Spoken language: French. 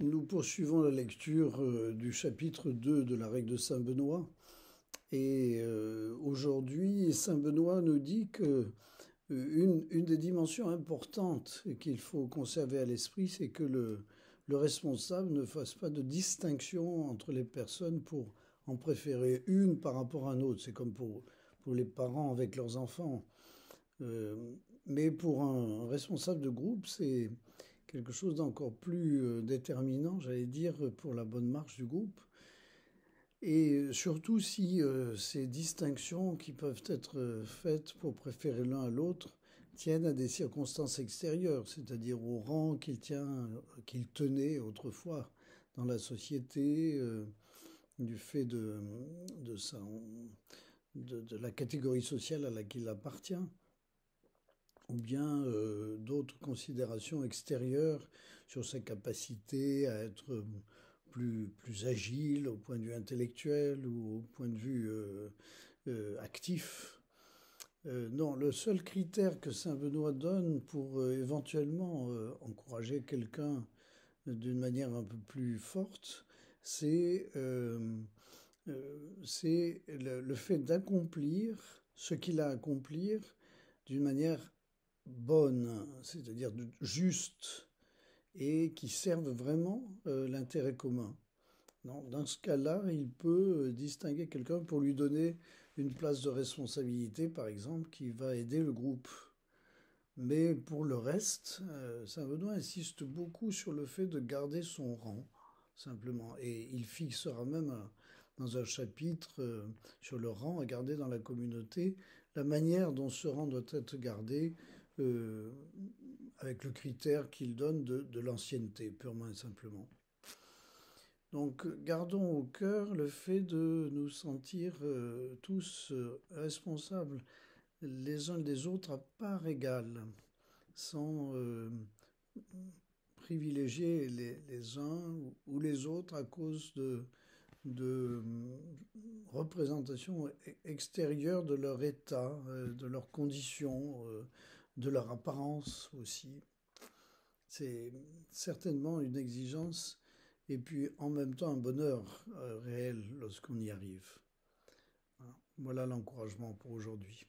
Nous poursuivons la lecture du chapitre 2 de la règle de Saint Benoît. Et aujourd'hui, Saint Benoît nous dit que une des dimensions importantes qu'il faut conserver à l'esprit, c'est que le responsable ne fasse pas de distinction entre les personnes pour en préférer une par rapport à une autre. C'est comme pour les parents avec leurs enfants. Mais pour un responsable de groupe, c'est quelque chose d'encore plus déterminant, j'allais dire, pour la bonne marche du groupe. Et surtout si ces distinctions qui peuvent être faites pour préférer l'un à l'autre tiennent à des circonstances extérieures, c'est-à-dire au rang qu'il tenait autrefois dans la société, du fait de la catégorie sociale à laquelle il appartient, ou bien d'autres considérations extérieures sur sa capacité à être plus agile au point de vue intellectuel ou au point de vue actif. Non, le seul critère que Saint Benoît donne pour éventuellement encourager quelqu'un d'une manière un peu plus forte, c'est le fait d'accomplir ce qu'il a à accomplir d'une manière bonne, c'est-à-dire juste, et qui servent vraiment l'intérêt commun. Non, dans ce cas-là, il peut distinguer quelqu'un pour lui donner une place de responsabilité, par exemple, qui va aider le groupe. Mais pour le reste, Saint Benoît insiste beaucoup sur le fait de garder son rang, simplement. Et il fixera même dans un chapitre sur le rang à garder dans la communauté, la manière dont ce rang doit être gardé, euh, avec le critère qu'il donne de l'ancienneté, purement et simplement. Donc gardons au cœur le fait de nous sentir tous responsables les uns des autres à part égale, sans privilégier les uns ou les autres à cause de représentations extérieures de leur état, de leurs conditions, de leur apparence aussi. C'est certainement une exigence et puis en même temps un bonheur réel lorsqu'on y arrive. Voilà l'encouragement pour aujourd'hui.